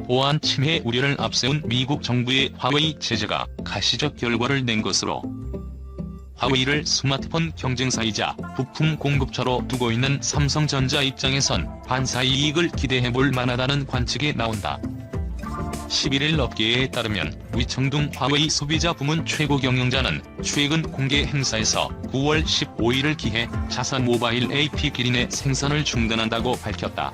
보안 침해 우려를 앞세운 미국 정부의 화웨이 제재가 가시적 결과를 낸 것으로 화웨이를 스마트폰 경쟁사이자 부품 공급처로 두고 있는 삼성전자 입장에선 반사이 이익을 기대해볼 만하다는 관측이 나온다. 11일 업계에 따르면 위청둥 화웨이 소비자 부문 최고 경영자는 최근 공개 행사에서 9월 15일을 기해 자사 모바일 AP 기린의 생산을 중단한다고 밝혔다.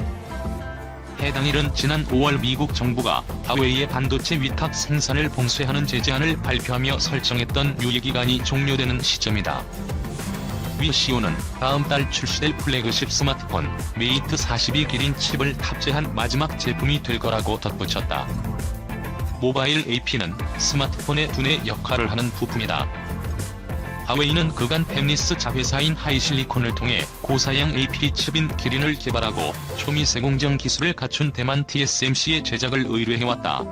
해당 일은 지난 5월 미국 정부가 화웨이의 반도체 위탁 생산을 봉쇄하는 제재안을 발표하며 설정했던 유예기간이 종료되는 시점이다. 위 CEO는 다음 달 출시될 플래그십 스마트폰 메이트 42 기린 칩을 탑재한 마지막 제품이 될 거라고 덧붙였다. 모바일 AP는 스마트폰의 두뇌 역할을 하는 부품이다. 화웨이는 그간 팹리스 자회사인 하이실리콘을 통해 고사양 AP 칩인 기린을 개발하고 초미세 공정 기술을 갖춘 대만 TSMC의 제작을 의뢰해왔다.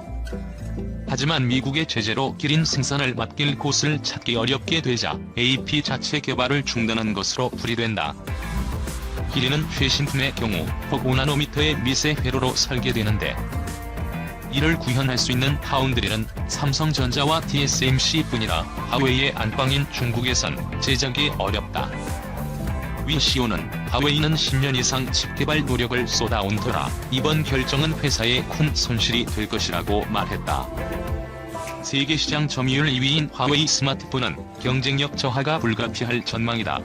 하지만 미국의 제재로 기린 생산을 맡길 곳을 찾기 어렵게 되자 AP 자체 개발을 중단한 것으로 풀이된다. 기린은 최신품의 경우 혹 5나노미터의 미세 회로로 설계되는데 이를 구현할 수 있는 파운드리는 삼성전자와 TSMC뿐이라 화웨이의 안방인 중국에선 제작이 어렵다. 위 CEO는 화웨이는 10년 이상 칩 개발 노력을 쏟아온 터라 이번 결정은 회사에 큰 손실이 될 것이라고 말했다. 세계 시장 점유율 2위인 화웨이 스마트폰은 경쟁력 저하가 불가피할 전망이다.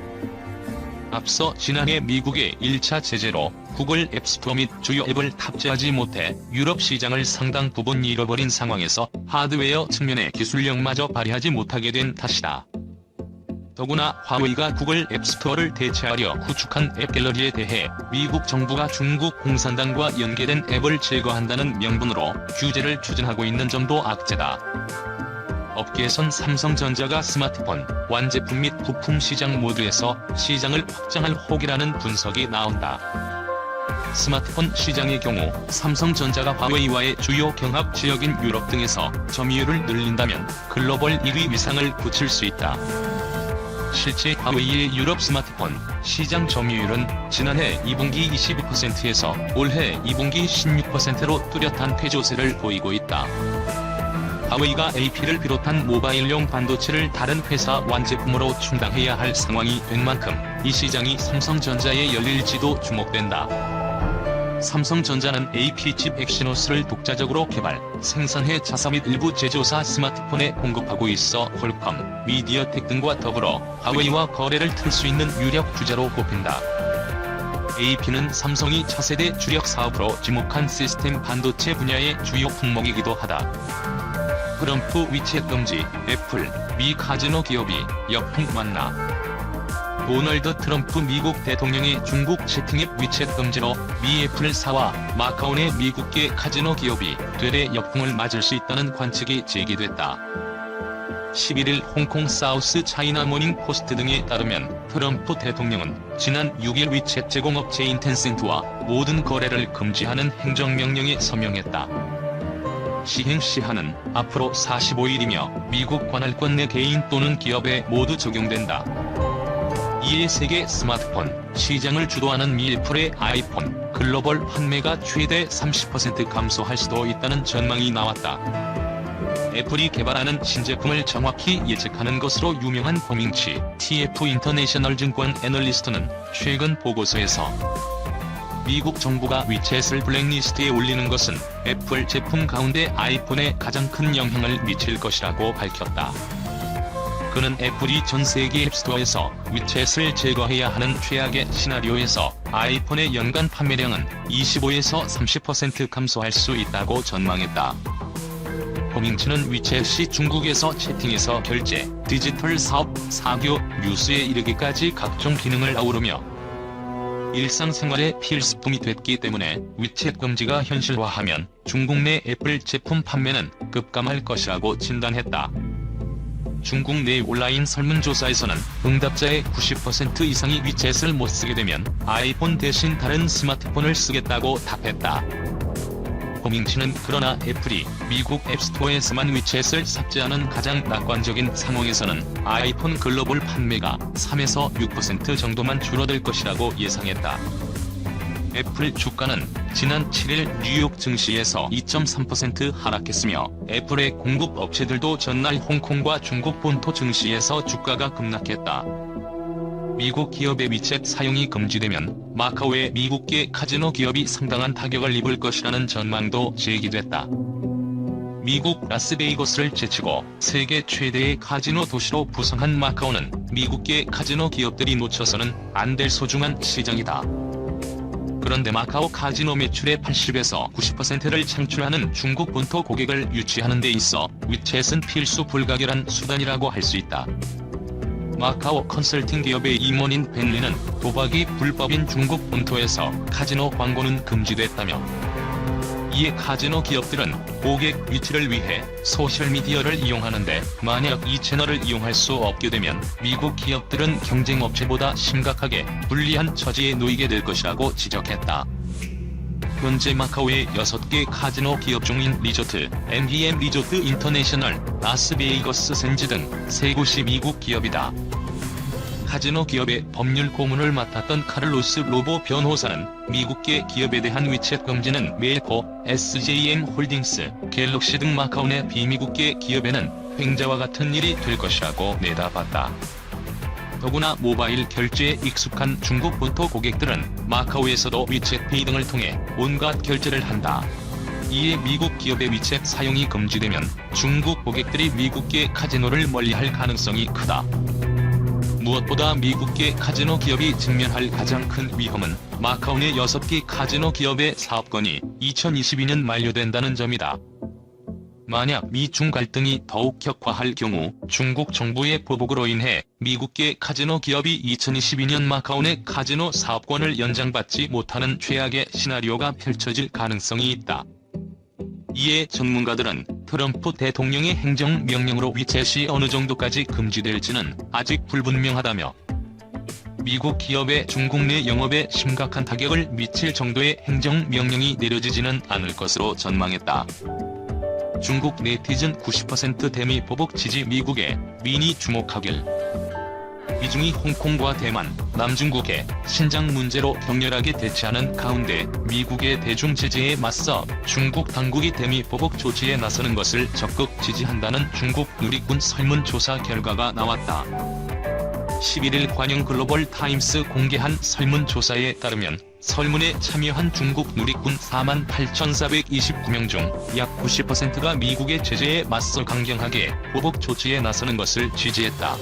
앞서 지난해 미국의 1차 제재로 구글 앱스토어 및 주요 앱을 탑재하지 못해 유럽 시장을 상당 부분 잃어버린 상황에서 하드웨어 측면의 기술력마저 발휘하지 못하게 된 탓이다. 더구나 화웨이가 구글 앱스토어를 대체하려 구축한 앱 갤러리에 대해 미국 정부가 중국 공산당과 연계된 앱을 제거한다는 명분으로 규제를 추진하고 있는 점도 악재다. 업계에선 삼성전자가 스마트폰, 완제품 및 부품 시장 모두에서 시장을 확장할 혹이라는 분석이 나온다. 스마트폰 시장의 경우 삼성전자가 화웨이와의 주요 경합 지역인 유럽 등에서 점유율을 늘린다면 글로벌 1위 위상을 굳힐 수 있다. 실제 화웨이의 유럽 스마트폰 시장 점유율은 지난해 2분기 22%에서 올해 2분기 16%로 뚜렷한 퇴조세를 보이고 있다. 화웨이가 AP를 비롯한 모바일용 반도체를 다른 회사 완제품으로 충당해야 할 상황이 된 만큼 이 시장이 삼성전자에 열릴지도 주목된다. 삼성전자는 AP칩 엑시노스를 독자적으로 개발, 생산해 자사 및 일부 제조사 스마트폰에 공급하고 있어 퀄컴, 미디어텍 등과 더불어 화웨이와 거래를 틀 수 있는 유력 주자로 꼽힌다. AP는 삼성이 차세대 주력 사업으로 지목한 시스템 반도체 분야의 주요 품목이기도 하다. 트럼프 위챗 금지, 애플, 미 카지노 기업이 역풍 맞나? 도널드 트럼프 미국 대통령의 중국 채팅앱 위챗 금지로 미 애플사와 마카오 내 미국계 카지노 기업이 되레 역풍을 맞을 수 있다는 관측이 제기됐다. 11일 홍콩 사우스 차이나 모닝 포스트 등에 따르면 트럼프 대통령은 지난 6일 위챗 제공업체인 텐센트와 모든 거래를 금지하는 행정명령에 서명했다. 시행 시한은 앞으로 45일이며 미국 관할권 내 개인 또는 기업에 모두 적용된다. 이에 세계 스마트폰 시장을 주도하는 미 애플의 아이폰 글로벌 판매가 최대 30% 감소할 수도 있다는 전망이 나왔다. 애플이 개발하는 신제품을 정확히 예측하는 것으로 유명한 범잉치 TF 인터내셔널 증권 애널리스트는 최근 보고서에서 미국 정부가 위챗을 블랙리스트에 올리는 것은 애플 제품 가운데 아이폰에 가장 큰 영향을 미칠 것이라고 밝혔다. 그는 애플이 전 세계 앱스토어에서 위챗을 제거해야 하는 최악의 시나리오에서 아이폰의 연간 판매량은 25에서 30% 감소할 수 있다고 전망했다. 범잉치는 위챗이 중국에서 채팅에서 결제, 디지털 사업, 사교, 뉴스에 이르기까지 각종 기능을 아우르며 일상생활의 필수품이 됐기 때문에 위챗 금지가 현실화하면 중국 내 애플 제품 판매는 급감할 것이라고 진단했다. 중국 내 온라인 설문조사에서는 응답자의 90% 이상이 위챗을 못 쓰게 되면 아이폰 대신 다른 스마트폰을 쓰겠다고 답했다. 범잉치는 그러나 애플이 미국 앱스토어에서만 위챗을 삭제하는 가장 낙관적인 상황에서는 아이폰 글로벌 판매가 3에서 6% 정도만 줄어들 것이라고 예상했다. 애플 주가는 지난 7일 뉴욕 증시에서 2.3% 하락했으며 애플의 공급 업체들도 전날 홍콩과 중국 본토 증시에서 주가가 급락했다. 미국 기업의 위챗 사용이 금지되면 마카오의 미국계 카지노 기업이 상당한 타격을 입을 것이라는 전망도 제기됐다. 미국 라스베이거스를 제치고 세계 최대의 카지노 도시로 부상한 마카오는 미국계 카지노 기업들이 놓쳐서는 안 될 소중한 시장이다. 그런데 마카오 카지노 매출의 80에서 90%를 창출하는 중국 본토 고객을 유치하는 데 있어 위챗은 필수 불가결한 수단이라고 할 수 있다. 마카오 컨설팅 기업의 임원인 벤리는 도박이 불법인 중국 본토에서 카지노 광고는 금지됐다며, 이에 카지노 기업들은 고객 유치를 위해 소셜미디어를 이용하는데 만약 이 채널을 이용할 수 없게 되면 미국 기업들은 경쟁업체보다 심각하게 불리한 처지에 놓이게 될 것이라고 지적했다. 현재 마카오의 6개 카지노 기업 중인 리조트, MGM 리조트 인터내셔널, 라스베이거스 샌즈 등 3곳이 미국 기업이다. 카지노 기업의 법률 고문을 맡았던 카를로스 로보 변호사는 미국계 기업에 대한 위챗 금지는 멜코, SJM 홀딩스, 갤럭시 등 마카오 내 비미국계 기업에는 횡재와 같은 일이 될 것이라고 내다봤다. 더구나 모바일 결제에 익숙한 중국 본토 고객들은 마카오에서도 위챗페이 등을 통해 온갖 결제를 한다. 이에 미국 기업의 위챗 사용이 금지되면 중국 고객들이 미국계 카지노를 멀리할 가능성이 크다. 무엇보다 미국계 카지노 기업이 직면할 가장 큰 위험은 마카오 내 6개 카지노 기업의 사업권이 2022년 만료된다는 점이다. 만약 미중 갈등이 더욱 격화할 경우 중국 정부의 보복으로 인해 미국계 카지노 기업이 2022년 마카오 내 카지노 사업권을 연장받지 못하는 최악의 시나리오가 펼쳐질 가능성이 있다. 이에 전문가들은 트럼프 대통령의 행정명령으로 위챗이 어느 정도까지 금지될지는 아직 불분명하다며, 미국 기업의 중국 내 영업에 심각한 타격을 미칠 정도의 행정명령이 내려지지는 않을 것으로 전망했다. 중국 네티즌 90% 대미 보복 지지 미국에 민이 주목하길. 미중이 홍콩과 대만, 남중국해, 신장 문제로 격렬하게 대치하는 가운데 미국의 대중 제재에 맞서 중국 당국이 대미 보복 조치에 나서는 것을 적극 지지한다는 중국 누리꾼 설문조사 결과가 나왔다. 11일 관영 글로벌 타임스 공개한 설문조사에 따르면 설문에 참여한 중국 누리꾼 48,429명 중 약 90%가 미국의 제재에 맞서 강경하게 보복 조치에 나서는 것을 지지했다.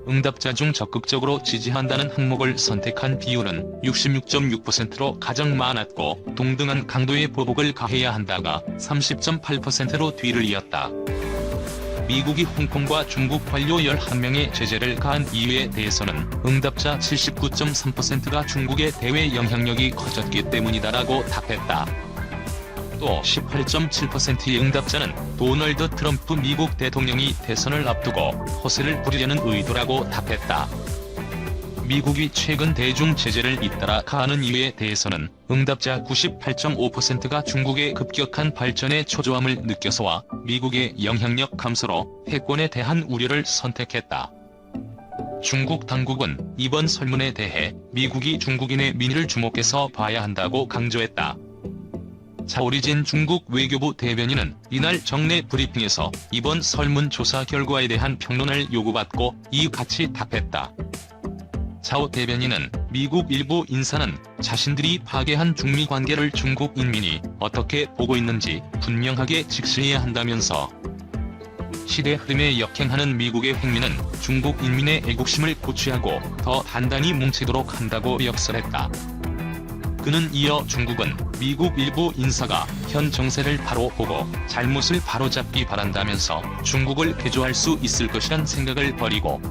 응답자 중 적극적으로 지지한다는 항목을 선택한 비율은 66.6%로 가장 많았고, 동등한 강도의 보복을 가해야 한다가 30.8%로 뒤를 이었다. 미국이 홍콩과 중국 관료 11명의 제재를 가한 이유에 대해서는 응답자 79.3%가 중국의 대외 영향력이 커졌기 때문이다라고 답했다. 또 18.7%의 응답자는 도널드 트럼프 미국 대통령이 대선을 앞두고 허세를 부리려는 의도라고 답했다. 미국이 최근 대중 제재를 잇따라 가하는 이유에 대해서는 응답자 98.5%가 중국의 급격한 발전에 초조함을 느껴서와 미국의 영향력 감소로 패권에 대한 우려를 선택했다. 중국 당국은 이번 설문에 대해 미국이 중국인의 민의를 주목해서 봐야 한다고 강조했다. 자오리진 중국 외교부 대변인은 이날 정례 브리핑에서 이번 설문조사 결과에 대한 평론을 요구받고 이같이 답했다. 자오 대변인은 미국 일부 인사는 자신들이 파괴한 중미 관계를 중국 인민이 어떻게 보고 있는지 분명하게 직시해야 한다면서, 시대 흐름에 역행하는 미국의 행위는 중국 인민의 애국심을 고취하고 더 단단히 뭉치도록 한다고 역설했다. 그는 이어 중국은 미국 일부 인사가 현 정세를 바로 보고 잘못을 바로잡기 바란다면서 중국을 개조할 수 있을 것이란 생각을 버리고,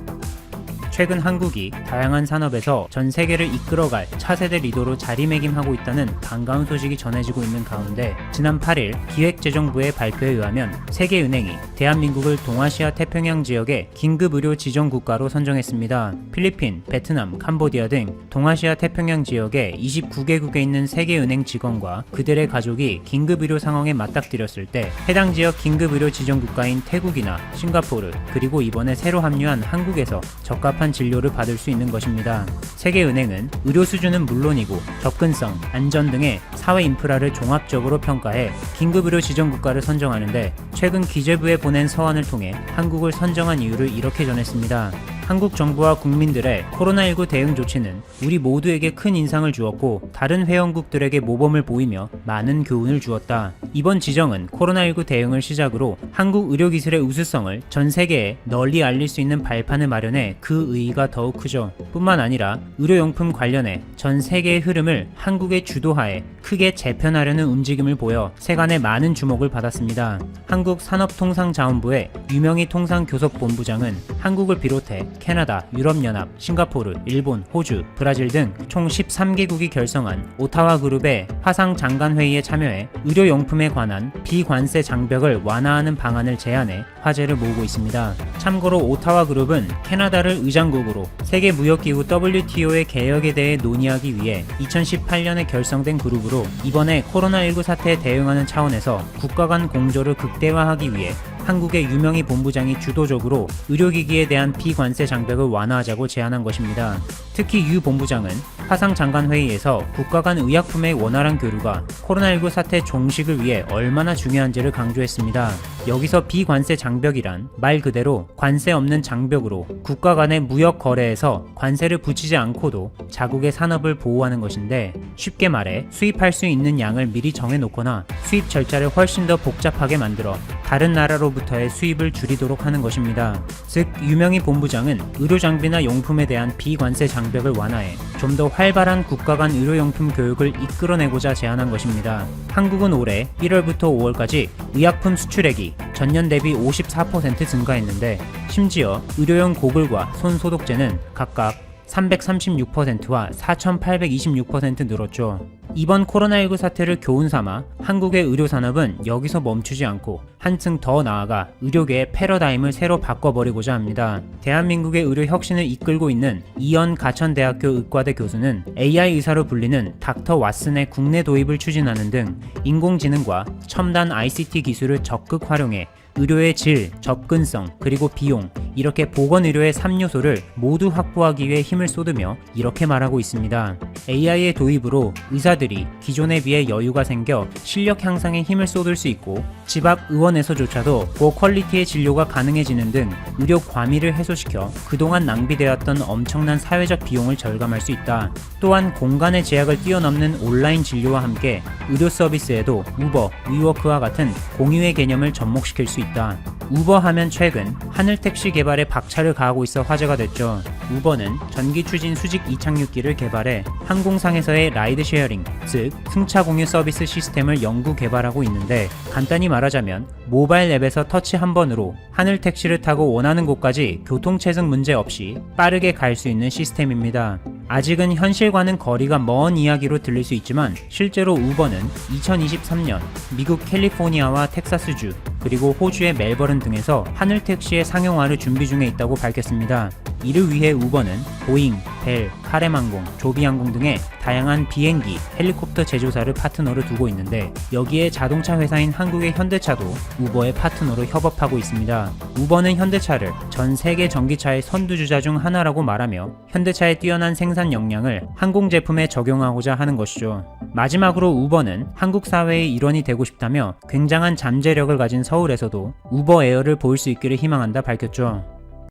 최근 한국이 다양한 산업에서 전 세계를 이끌어갈 차세대 리더로 자리매김하고 있다는 반가운 소식이 전해지고 있는 가운데, 지난 8일 기획재정부의 발표에 의하면 세계은행이 대한민국을 동아시아 태평양 지역의 긴급의료 지정국가로 선정했습니다. 필리핀, 베트남, 캄보디아 등 동아시아 태평양 지역의 29개국에 있는 세계은행 직원과 그들의 가족이 긴급의료 상황에 맞닥뜨렸을 때 해당 지역 긴급의료 지정국가인 태국이나 싱가포르, 그리고 이번에 새로 합류한 한국에서 적합한 적합한 진료를 받을 수 있는 것입니다. 세계은행은 의료 수준은 물론이고 접근성, 안전 등의 사회 인프라를 종합적으로 평가해 긴급의료 지정국가를 선정하는데 최근 기재부에 보낸 서한을 통해 한국을 선정한 이유를 이렇게 전했습니다. 한국 정부와 국민들의 코로나19 대응 조치는 우리 모두에게 큰 인상을 주었고 다른 회원국들에게 모범을 보이며 많은 교훈을 주었다. 이번 지정은 코로나19 대응을 시작으로 한국 의료기술의 우수성을 전 세계에 널리 알릴 수 있는 발판을 마련해 그 의의가 더욱 크죠. 뿐만 아니라 의료용품 관련해 전 세계의 흐름을 한국의 주도하에 크게 재편하려는 움직임을 보여 세간의 많은 주목을 받았습니다. 한국산업통상자원부의 유명희 통상교섭본부장은 한국을 비롯해 캐나다, 유럽연합, 싱가포르, 일본, 호주, 브라질 등 총 13개국이 결성한 오타와 그룹의 화상장관회의에 참여해 의료용품에 관한 비관세 장벽을 완화하는 방안을 제안해 화제를 모으고 있습니다. 참고로 오타와 그룹은 캐나다를 의장국으로 세계무역기구 WTO의 개혁에 대해 논의하기 위해 2018년에 결성된 그룹으로 이번에 코로나19 사태에 대응하는 차원에서 국가 간 공조를 극대화하기 위해 한국의 유명희 본부장이 주도적으로 의료기기에 대한 비관세 장벽을 완화하자고 제안한 것입니다. 특히 유 본부장은 화상장관회의에서 국가 간 의약품의 원활한 교류가 코로나19 사태 종식을 위해 얼마나 중요한지를 강조했습니다. 여기서 비관세 장벽이란 말 그대로 관세 없는 장벽으로 국가 간의 무역 거래에서 관세를 붙이지 않고도 자국의 산업을 보호하는 것인데 쉽게 말해 수입할 수 있는 양을 미리 정해놓거나 수입 절차를 훨씬 더 복잡하게 만들어 다른 나라로부터의 수입을 줄이도록 하는 것입니다. 즉 유명희 본부장은 의료장비나 용품에 대한 비관세 장벽을 완화해 좀 더 활발한 국가 간 의료용품 교육을 이끌어내고자 제안한 것입니다. 한국은 올해 1월부터 5월까지 의약품 수출액이 전년 대비 54% 증가했는데 심지어 의료용 고글과 손 소독제는 각각 336%와 4,826% 늘었죠. 이번 코로나19 사태를 교훈 삼아 한국의 의료산업은 여기서 멈추지 않고 한층 더 나아가 의료계의 패러다임을 새로 바꿔버리고자 합니다. 대한민국의 의료 혁신을 이끌고 있는 이현 가천대학교 의과대 교수는 AI 의사로 불리는 닥터 왓슨의 국내 도입을 추진하는 등 인공지능과 첨단 ICT 기술을 적극 활용해 의료의 질, 접근성, 그리고 비용, 이렇게 보건의료의 3요소를 모두 확보하기 위해 힘을 쏟으며 이렇게 말하고 있습니다. AI의 도입으로 의사들이 기존에 비해 여유가 생겨 실력 향상에 힘을 쏟을 수 있고 집 앞 의원에서조차도 고퀄리티의 진료가 가능해지는 등 의료 과밀을 해소시켜 그동안 낭비되었던 엄청난 사회적 비용을 절감할 수 있다. 또한 공간의 제약을 뛰어넘는 온라인 진료와 함께 의료 서비스에도 우버, 위워크와 같은 공유의 개념을 접목시킬 수 있다. 우버 하면 최근 하늘택시 개발에 박차를 가하고 있어 화제가 됐죠. 우버는 전기 추진 수직 이착륙기를 개발해 항공상에서의 라이드 쉐어링, 즉 승차 공유 서비스 시스템을 연구 개발하고 있는데 간단히 말하자면 모바일 앱에서 터치 한 번으로 하늘 택시를 타고 원하는 곳까지 교통체증 문제 없이 빠르게 갈 수 있는 시스템입니다. 아직은 현실과는 거리가 먼 이야기로 들릴 수 있지만 실제로 우버는 2023년 미국 캘리포니아와 텍사스주 그리고 호주의 멜버른 등에서 하늘 택시의 상용화를 준비 중에 있다고 밝혔습니다. 이를 위해 우버는 보잉, 벨, 카렘항공, 조비항공 등의 다양한 비행기, 헬리콥터 제조사를 파트너로 두고 있는데 여기에 자동차 회사인 한국의 현대차도 우버의 파트너로 협업하고 있습니다. 우버는 현대차를 전 세계 전기차의 선두주자 중 하나라고 말하며 현대차의 뛰어난 생산 역량을 항공 제품에 적용하고자 하는 것이죠. 마지막으로 우버는 한국 사회의 일원이 되고 싶다며 굉장한 잠재력을 가진 서울에서도 우버 에어를 볼 수 있기를 희망한다 밝혔죠.